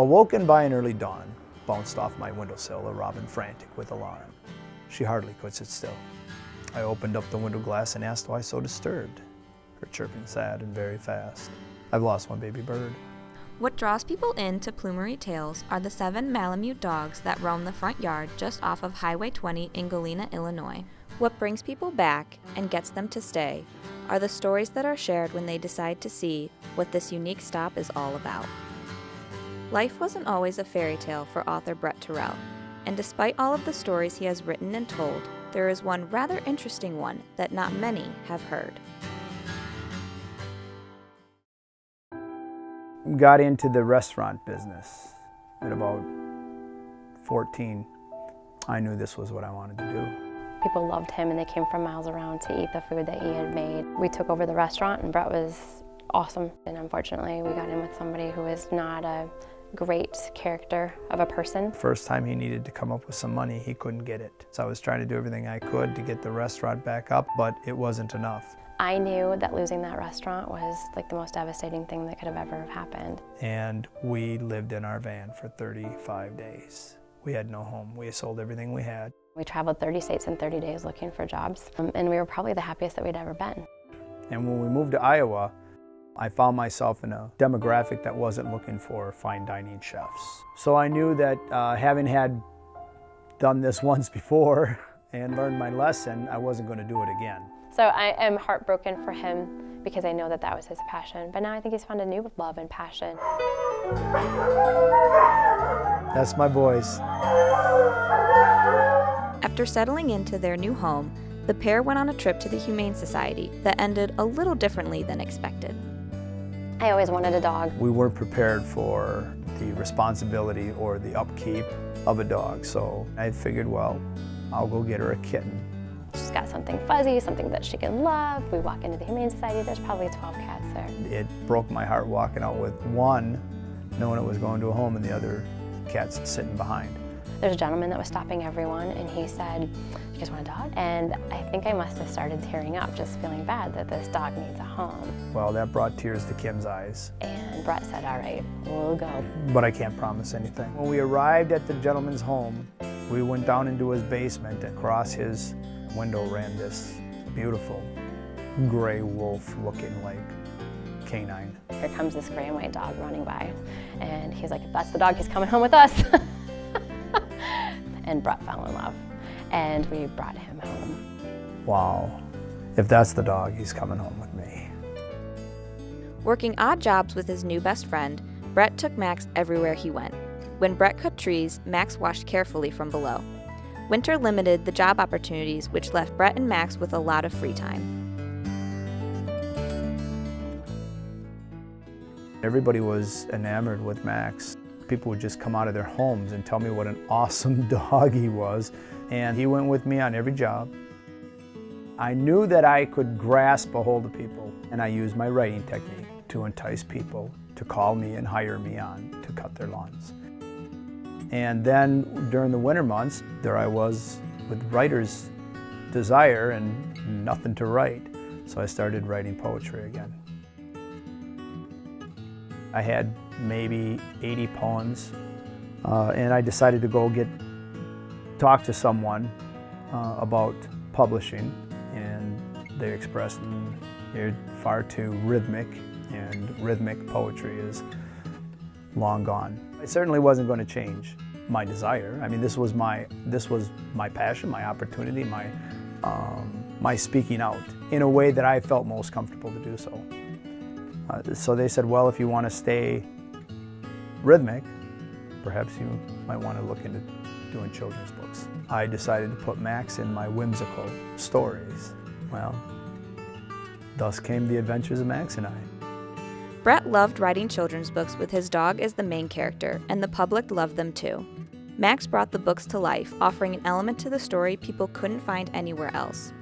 Awoken by an early dawn, bounced off my windowsill, a robin frantic with alarm. She hardly could sit still. I opened up the window glass and asked why so disturbed. Her chirping sad and very fast. I've lost one baby bird. What draws people in to Plumery Tails are the 7 Malamute dogs that roam the front yard just off of Highway 20 in Galena, Illinois. What brings people back and gets them to stay are the stories that are shared when they decide to see what this unique stop is all about. Life wasn't always a fairy tale for author Bret Terrell, and despite all of the stories he has written and told, there is one rather interesting one that not many have heard. Got into the restaurant business at about 14. I knew this was what I wanted to do. People loved him and they came from miles around to eat the food that he had made. We took over the restaurant and Bret was awesome. And unfortunately, we got in with somebody who is not a great character of a person. First time he needed to come up with some money, he couldn't get it. So I was trying to do everything I could to get the restaurant back up, but it wasn't enough. I knew that losing that restaurant was like the most devastating thing that could have ever happened. And we lived in our van for 35 days. We had no home. We sold everything we had. We traveled 30 states in 30 days looking for jobs, and we were probably the happiest that we'd ever been. And when we moved to Iowa, I found myself in a demographic that wasn't looking for fine dining chefs. So I knew that having had done this once before and learned my lesson, I wasn't going to do it again. So I am heartbroken for him because I know that that was his passion, but now I think he's found a new love and passion. That's my boys. After settling into their new home, the pair went on a trip to the Humane Society that ended a little differently than expected. I always wanted a dog. We weren't prepared for the responsibility or the upkeep of a dog, so I figured, well, I'll go get her a kitten. She's got something fuzzy, something that she can love. We walk into the Humane Society, there's probably 12 cats there. It broke my heart walking out with one, knowing it was going to a home, and the other cat's sitting behind. There's a gentleman that was stopping everyone, and he said, "You guys want a dog?" And I think I must have started tearing up, just feeling bad that this dog needs a home. Well, that brought tears to Kim's eyes. And Bret said, "All right, we'll go." But I can't promise anything. When we arrived at the gentleman's home, we went down into his basement. Across his window ran this beautiful gray wolf looking like canine. Here comes this gray and white dog running by, and he's like, "If that's the dog, he's coming home with us." And Bret fell in love, and we brought him home. Wow, if that's the dog, he's coming home with me. Working odd jobs with his new best friend, Bret took Max everywhere he went. When Bret cut trees, Max watched carefully from below. Winter limited the job opportunities, which left Bret and Max with a lot of free time. Everybody was enamored with Max. People would just come out of their homes and tell me what an awesome dog he was. And he went with me on every job. I knew that I could grasp a hold of people, and I used my writing technique to entice people to call me and hire me on to cut their lawns. And then during the winter months, there I was with writer's desire and nothing to write. So I started writing poetry again. I had maybe 80 poems, and I decided to go talk to someone about publishing, and they expressed they're far too rhythmic, and rhythmic poetry is long gone. I certainly wasn't going to change my desire. I mean, this was my passion, my opportunity, my speaking out in a way that I felt most comfortable to do so. So they said, well, if you want to stay rhythmic, perhaps you might want to look into doing children's books. I decided to put Max in my whimsical stories. Well, thus came the adventures of Max and I. Bret loved writing children's books with his dog as the main character, and the public loved them too. Max brought the books to life, offering an element to the story people couldn't find anywhere else.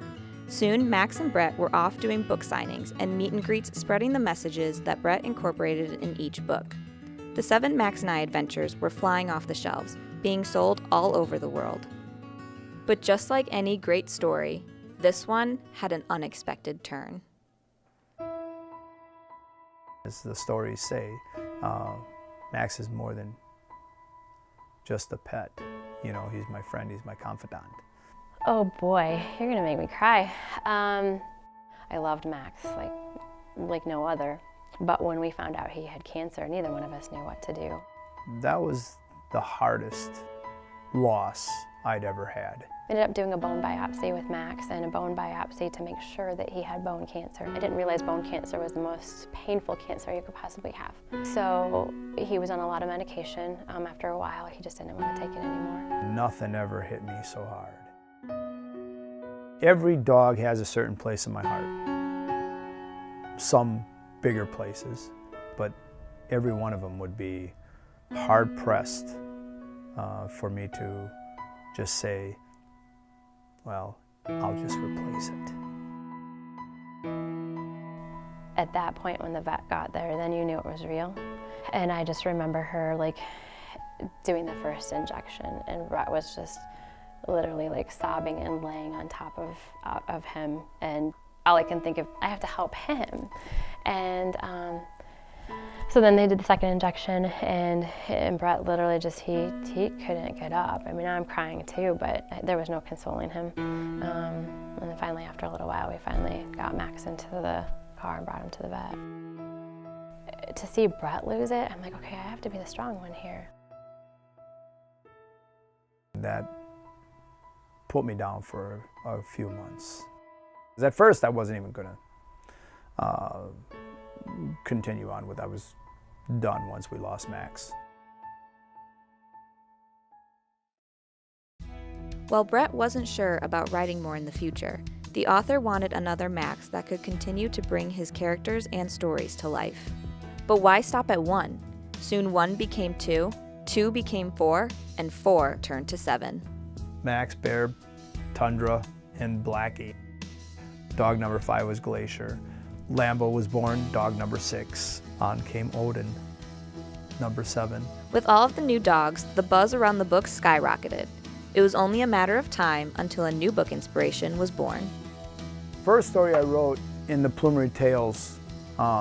Soon, Max and Bret were off doing book signings and meet and greets, spreading the messages that Bret incorporated in each book. The 7 Max and I adventures were flying off the shelves, being sold all over the world. But just like any great story, this one had an unexpected turn. As the stories say, Max is more than just a pet. You know, he's my friend, he's my confidant. Oh boy, you're gonna make me cry. I loved Max like no other. But when we found out he had cancer, neither one of us knew what to do. That was the hardest loss I'd ever had. Ended up doing a bone biopsy with Max, and a bone biopsy to make sure that he had bone cancer. I didn't realize bone cancer was the most painful cancer you could possibly have. So he was on a lot of medication. After a while, he just didn't want to take it anymore. Nothing ever hit me so hard. Every dog has a certain place in my heart. Some bigger places, but every one of them would be hard-pressed for me to just say, well, I'll just replace it. At that point when the vet got there, then you knew it was real. And I just remember her doing the first injection, and Bret was just literally sobbing and laying on top of him. And all I can think of, I have to help him. And so then they did the second injection, and Bret literally just, he couldn't get up. I mean, I'm crying too, but there was no consoling him. And then finally, after a little while, we finally got Max into the car and brought him to the vet. To see Bret lose it, I'm like, okay, I have to be the strong one here. That put me down for a few months. At first, I wasn't even gonna continue on with it. I was done once we lost Max. While Bret wasn't sure about writing more in the future, the author wanted another Max that could continue to bring his characters and stories to life. But why stop at 1? Soon 1 became 2, 2 became 4, and 4 turned to 7. Max, Bear, Tundra, and Blackie. Dog number 5 was Glacier. Lambo was born, dog number 6. On came Odin, number 7. With all of the new dogs, the buzz around the book skyrocketed. It was only a matter of time until a new book inspiration was born. First story I wrote in the Plumery Tails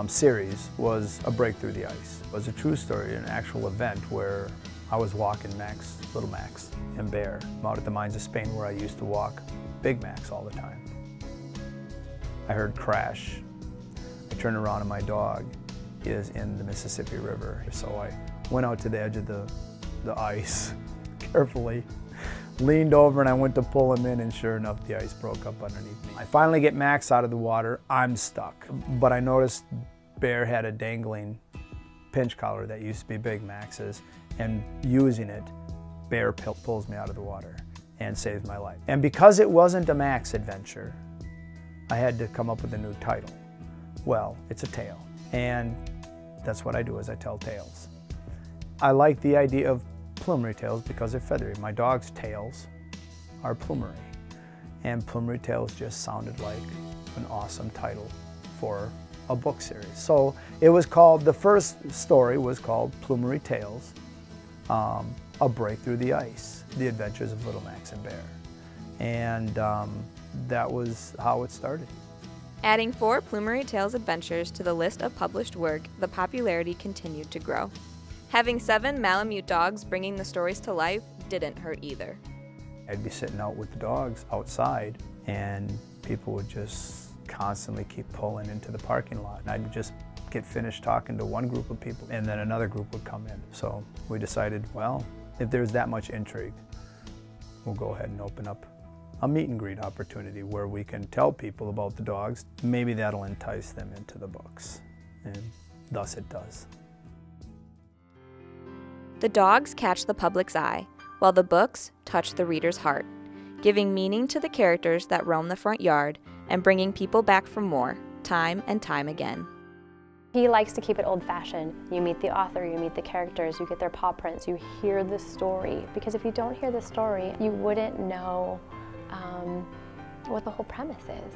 series was A Break Through the Ice. It was a true story, an actual event where I was walking Max, little Max, and Bear out at the mines of Spain where I used to walk Big Max all the time. I heard crash. I turned around and my dog is in the Mississippi River. So I went out to the edge of the ice carefully, leaned over, and I went to pull him in, and sure enough, the ice broke up underneath me. I finally get Max out of the water. I'm stuck. But I noticed Bear had a dangling pinch collar that used to be Big Max's, and using it, Bear pulls me out of the water and saves my life. And because it wasn't a Max adventure, I had to come up with a new title. Well, it's a tale, and that's what I do, is I tell tales. I like the idea of Plumery Tails because they're feathery. My dog's tails are plumery, and Plumery Tails just sounded like an awesome title for a book series. So it was called, the first story was called Plumery Tails, A Break Through the Ice, The Adventures of Little Max and Bear. And that was how it started. Adding 4 Plumery Tails adventures to the list of published work, the popularity continued to grow. Having 7 Malamute dogs bringing the stories to life didn't hurt either. I'd be sitting out with the dogs outside, and people would just constantly keep pulling into the parking lot. And I'd just get finished talking to one group of people, and then another group would come in. So we decided, well, if there's that much intrigue, we'll go ahead and open up a meet and greet opportunity where we can tell people about the dogs. Maybe that'll entice them into the books, and thus it does. The dogs catch the public's eye, while the books touch the reader's heart, giving meaning to the characters that roam the front yard and bringing people back for more, time and time again. He likes to keep it old-fashioned. You meet the author, you meet the characters, you get their paw prints, you hear the story. Because if you don't hear the story, you wouldn't know what the whole premise is.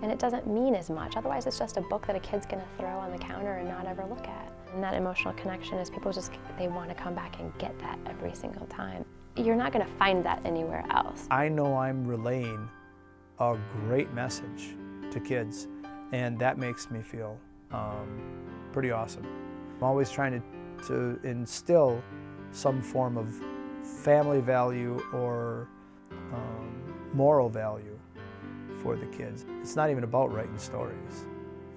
And it doesn't mean as much. Otherwise, it's just a book that a kid's gonna throw on the counter and not ever look at. And that emotional connection is people just, they want to come back and get that every single time. You're not gonna find that anywhere else. I know I'm relaying a great message to kids, and that makes me feel pretty awesome. I'm always trying to instill some form of family value or moral value for the kids. It's not even about writing stories.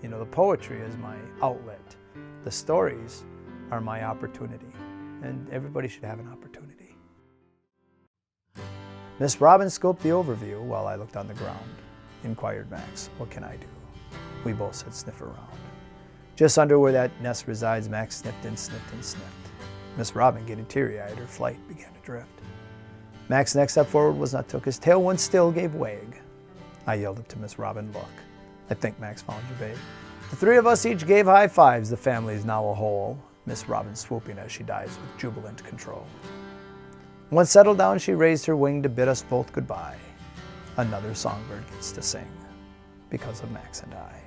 You know, the poetry is my outlet. The stories are my opportunity, and everybody should have an opportunity. Miss Robin scoped the overview while I looked on the ground. Inquired Max, "What can I do?" We both said, "Sniff around." Just under where that nest resides, Max sniffed and sniffed and sniffed. Miss Robin, getting teary-eyed, her flight began to drift. Max's next step forward was not took. His tail once still gave wag. I yelled up to Miss Robin, "Look, I think Max found you, babe." The three of us each gave high fives. The family is now a whole. Miss Robin swooping as she dives with jubilant control. Once settled down, she raised her wing to bid us both goodbye. Another songbird gets to sing because of Max and I.